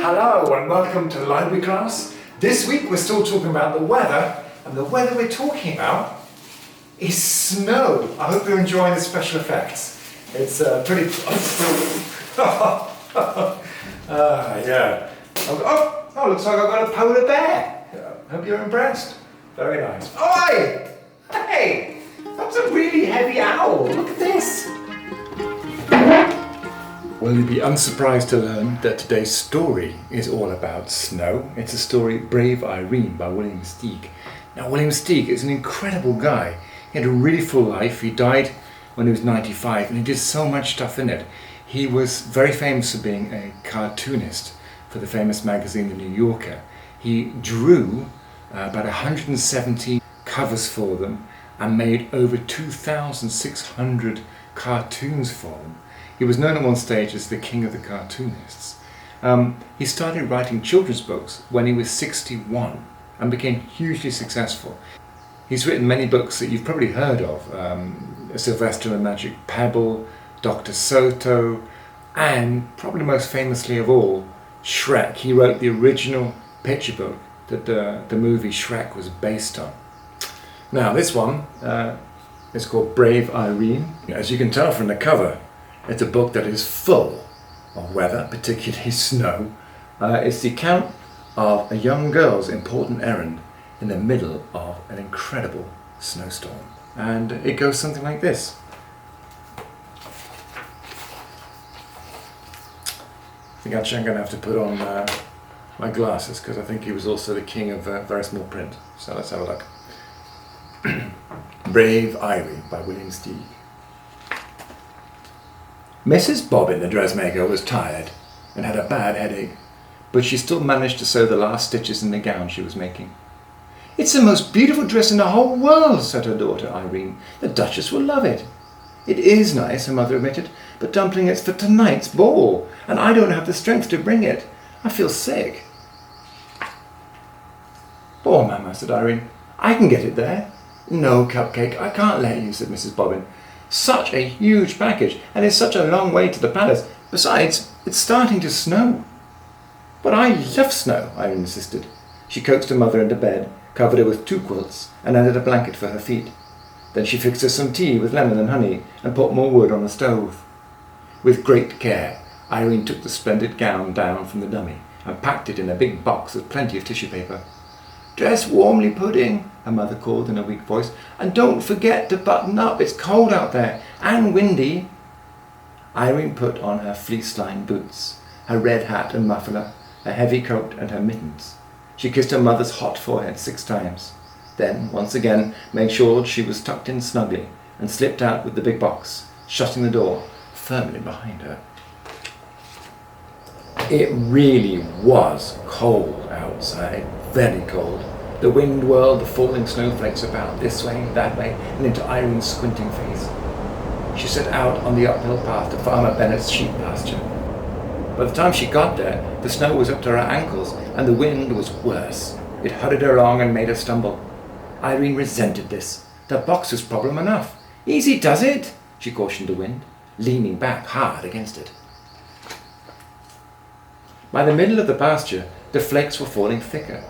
Hello and welcome to library class. This week we're still talking about the weather, and the weather we're talking about is snow. I hope you're enjoying the special effects. It's pretty... yeah. Oh, looks like I've got a polar bear. Hope you're impressed. Very nice. Oi! Hey! That's a really heavy owl. Look at this. Well, you'll be unsurprised to learn that today's story is all about snow. It's the story Brave Irene by William Stieg. Now, William Stieg is an incredible guy. He had a really full life. He died when he was 95 and he did so much stuff in it. He was very famous for being a cartoonist for the famous magazine The New Yorker. He drew about 170 covers for them and made over 2,600 cartoons for them. He was known at one stage as the king of the cartoonists. He started writing children's books when he was 61 and became hugely successful. He's written many books that you've probably heard of, Sylvester and the Magic Pebble, Dr. Soto, and probably most famously of all, Shrek. He wrote the original picture book that the movie Shrek was based on. Now this one is called Brave Irene. As you can tell from the cover, it's a book that is full of weather, particularly snow. It's the account of a young girl's important errand in the middle of an incredible snowstorm. And it goes something like this. I think actually I'm going to have to put on my glasses because I think he was also the king of very small print. So let's have a look. Brave Irene by William Stieg. Mrs. Bobbin, the dressmaker, was tired and had a bad headache, but she still managed to sew the last stitches in the gown she was making. "It's the most beautiful dress in the whole world," said her daughter Irene. "The Duchess will love it." "It is nice," her mother admitted, "but Dumpling, it's for tonight's ball, and I don't have the strength to bring it. I feel sick." "Poor Mama," said Irene. "I can get it there." "No, Cupcake, I can't let you," said Mrs. Bobbin. "Such a huge package, and it's such a long way to the palace. Besides, it's starting to snow." "But I love snow," Irene insisted. She coaxed her mother into bed, covered her with 2 quilts, and added a blanket for her feet. Then she fixed her some tea with lemon and honey, and put more wood on the stove. With great care, Irene took the splendid gown down from the dummy, and packed it in a big box with plenty of tissue paper. "Dress warmly, Pudding," her mother called in a weak voice, "and don't forget to button up. It's cold out there, and windy." Irene put on her fleece-lined boots, her red hat and muffler, a heavy coat and her mittens. She kissed her mother's hot forehead 6 times, then once again made sure she was tucked in snugly and slipped out with the big box, shutting the door firmly behind her. It really was cold outside, very cold. The wind whirled the falling snowflakes about this way, that way, and into Irene's squinting face. She set out on the uphill path to Farmer Bennett's sheep pasture. By the time she got there, the snow was up to her ankles, and the wind was worse. It hurried her along and made her stumble. Irene resented this. The box was problem enough. "Easy does it," she cautioned the wind, leaning back hard against it. By the middle of the pasture, the flakes were falling thicker.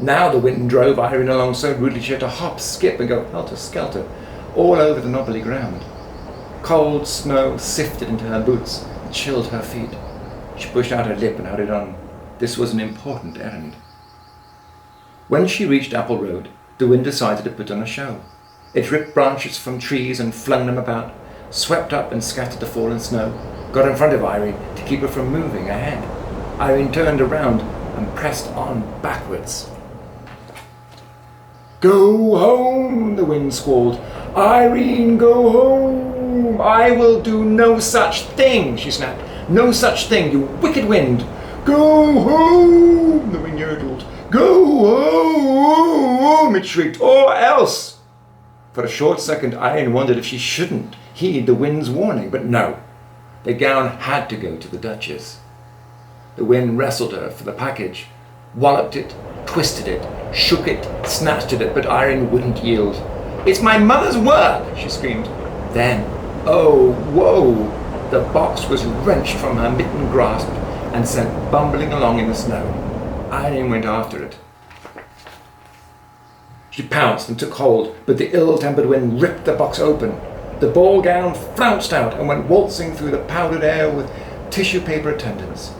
Now the wind drove Irene along so rudely she had to hop, skip, and go helter-skelter all over the knobbly ground. Cold snow sifted into her boots and chilled her feet. She pushed out her lip and hurried on. This was an important errand. When she reached Apple Road, the wind decided to put on a show. It ripped branches from trees and flung them about, swept up and scattered the fallen snow, got in front of Irene to keep her from moving ahead. Irene turned around and pressed on backwards. "Go home," the wind squalled. "Irene, go home." "I will do no such thing," she snapped. "No such thing, you wicked wind." "Go home," the wind yodeled. "Go home," it shrieked, "or else." For a short second, Irene wondered if she shouldn't heed the wind's warning, but no. The gown had to go to the Duchess. The wind wrestled her for the package, walloped it, twisted it, shook it, snatched at it, but Irene wouldn't yield. "It's my mother's work," she screamed. Then, oh, whoa, the box was wrenched from her mitten grasp, and sent bumbling along in the snow. Irene went after it. She pounced and took hold, but the ill-tempered wind ripped the box open. The ball gown flounced out and went waltzing through the powdered air with tissue paper attendants.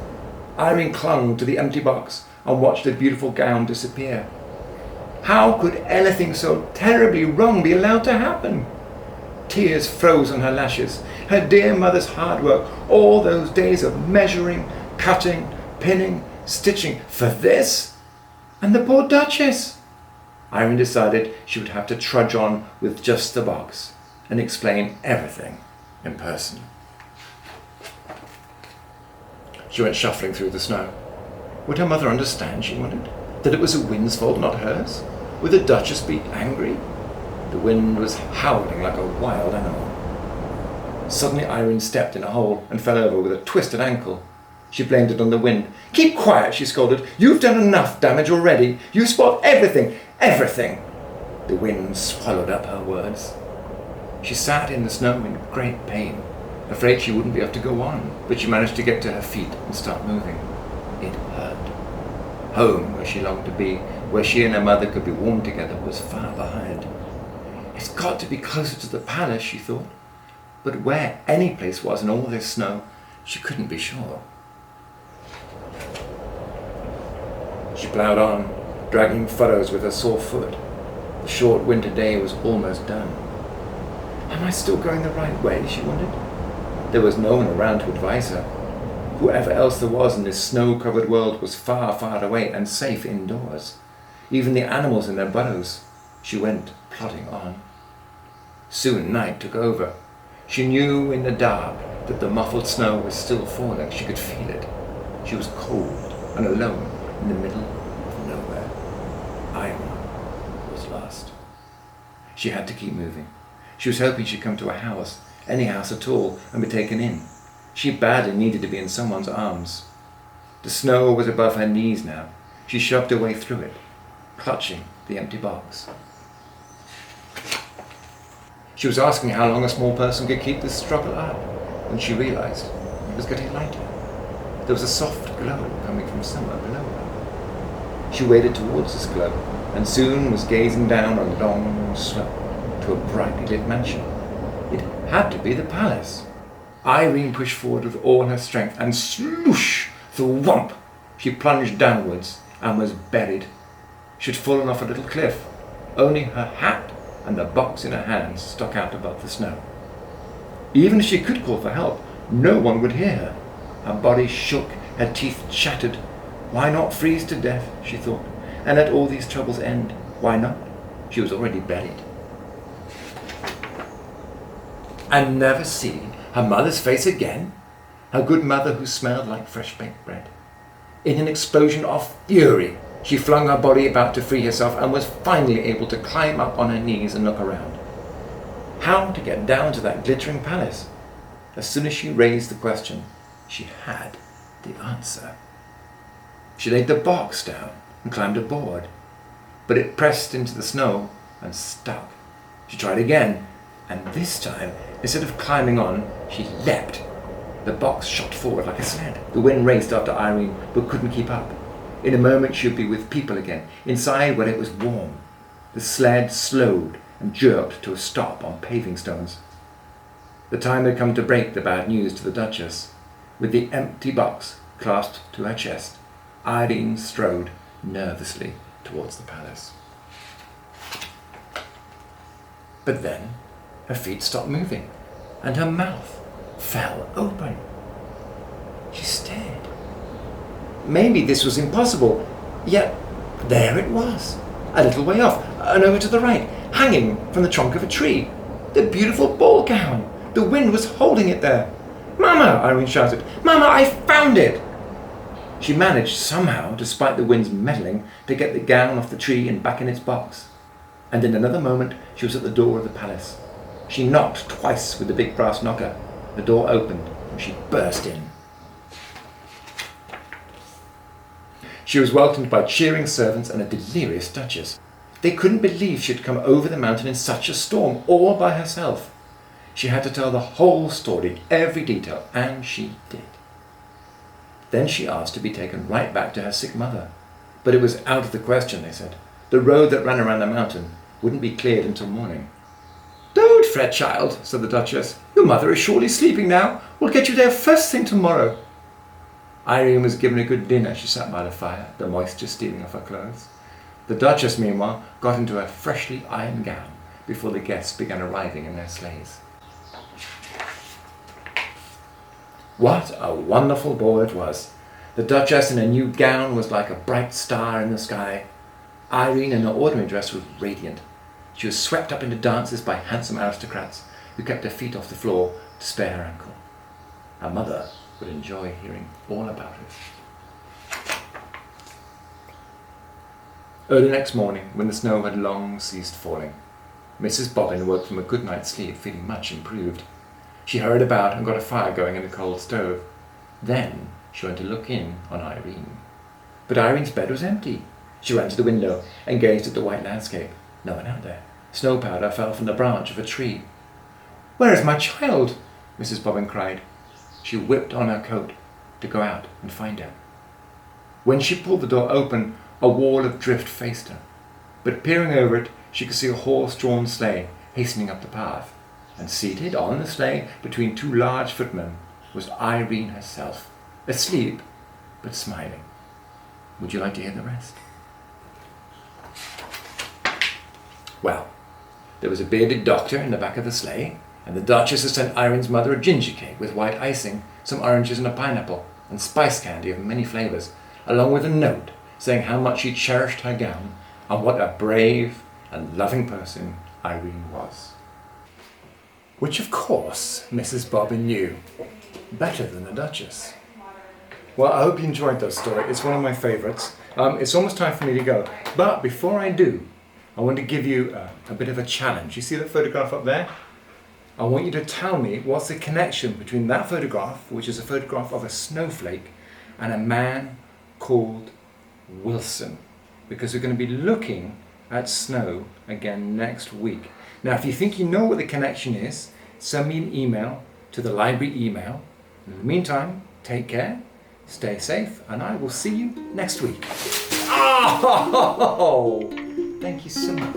Irene clung to the empty box and watched the beautiful gown disappear. How could anything so terribly wrong be allowed to happen? Tears froze on her lashes. Her dear mother's hard work, all those days of measuring, cutting, pinning, stitching, for this? And the poor Duchess! Irene decided she would have to trudge on with just the box and explain everything in person. She went shuffling through the snow. Would her mother understand, she wondered, that it was the wind's fault, not hers? Would the Duchess be angry? The wind was howling like a wild animal. Suddenly Irene stepped in a hole and fell over with a twisted ankle. She blamed it on the wind. "Keep quiet," she scolded. "You've done enough damage already. You spoiled everything, everything." The wind swallowed up her words. She sat in the snow in great pain, afraid she wouldn't be able to go on, but she managed to get to her feet and start moving. It hurt. Home, where she longed to be, where she and her mother could be warm together, was far behind. It's got to be closer to the palace, she thought, but where any place was in all this snow, she couldn't be sure. She ploughed on, dragging furrows with her sore foot. The short winter day was almost done. Am I still going the right way, she wondered. There was no one around to advise her. Whoever else there was in this snow-covered world was far, far away and safe indoors. Even the animals in their burrows. She went plodding on. Soon night took over. She knew in the dark that the muffled snow was still falling. She could feel it. She was cold and alone in the middle of nowhere. Irene was lost. She had to keep moving. She was hoping she'd come to a house, any house at all, and be taken in. She badly needed to be in someone's arms. The snow was above her knees now. She shoved her way through it, clutching the empty box. She was asking how long a small person could keep this struggle up, when she realized it was getting lighter. There was a soft glow coming from somewhere below her. She waded towards this glow, and soon was gazing down a long slope to a brightly lit mansion. It had to be the palace. Irene pushed forward with all her strength, and sloosh, thwomp, she plunged downwards and was buried. She had fallen off a little cliff. Only her hat and the box in her hands stuck out above the snow. Even if she could call for help, no one would hear her. Her body shook, her teeth chattered. Why not freeze to death, she thought, and let all these troubles end? Why not? She was already buried. And never see her mother's face again? Her good mother who smelled like fresh baked bread. In an explosion of fury, she flung her body about to free herself and was finally able to climb up on her knees and look around. How to get down to that glittering palace? As soon as she raised the question, she had the answer. She laid the box down and climbed aboard, but it pressed into the snow and stuck. She tried again, and this time, instead of climbing on, she leapt. The box shot forward like a sled. The wind raced after Irene, but couldn't keep up. In a moment she would be with people again, inside where it was warm. The sled slowed and jerked to a stop on paving stones. The time had come to break the bad news to the Duchess. With the empty box clasped to her chest, Irene strode nervously towards the palace. But then her feet stopped moving, and her mouth fell open. She stared. Maybe this was impossible, yet there it was, a little way off, and over to the right, hanging from the trunk of a tree. The beautiful ball gown. The wind was holding it there. "Mama!" Irene shouted. "Mama, I found it!" She managed somehow, despite the wind's meddling, to get the gown off the tree and back in its box. And in another moment she was at the door of the palace. She knocked twice with the big brass knocker. The door opened and she burst in. She was welcomed by cheering servants and a delirious Duchess. They couldn't believe she had come over the mountain in such a storm, all by herself. She had to tell the whole story, every detail, and she did. Then she asked to be taken right back to her sick mother. But it was out of the question, they said. The road that ran around the mountain wouldn't be cleared until morning. Don't fret, child, said the Duchess. Your mother is surely sleeping now. We'll get you there first thing tomorrow. Irene was given a good dinner as she sat by the fire, the moisture stealing off her clothes. The Duchess, meanwhile, got into a freshly ironed gown before the guests began arriving in their sleighs. What a wonderful ball it was! The Duchess in her new gown was like a bright star in the sky. Irene in her ordinary dress was radiant. She was swept up into dances by handsome aristocrats who kept their feet off the floor to spare her ankle. Her mother would enjoy hearing all about it. Early next morning, when the snow had long ceased falling, Mrs. Bobbin woke from a good night's sleep feeling much improved. She hurried about and got a fire going in the cold stove. Then she went to look in on Irene. But Irene's bed was empty. She ran to the window and gazed at the white landscape. No one out there. Snow powder fell from the branch of a tree. "Where is my child?" Mrs. Bobbin cried. She whipped on her coat to go out and find her. When she pulled the door open, a wall of drift faced her. But peering over it, she could see a horse-drawn sleigh hastening up the path. And seated on the sleigh between two large footmen was Irene herself, asleep but smiling. Would you like to hear the rest? Well, there was a bearded doctor in the back of the sleigh, and the Duchess had sent Irene's mother a ginger cake with white icing, some oranges and a pineapple, and spice candy of many flavours, along with a note saying how much she cherished her gown and what a brave and loving person Irene was. Which, of course, Mrs. Bobbin knew better than the Duchess. Well, I hope you enjoyed that story. It's one of my favourites. It's almost time for me to go. But before I do, I want to give you a bit of a challenge. You see that photograph up there? I want you to tell me what's the connection between that photograph, which is a photograph of a snowflake, and a man called Wilson. Because we're going to be looking at snow again next week. Now, if you think you know what the connection is, send me an email to the library email. In the meantime, take care, stay safe, and I will see you next week. Oh, thank you so much.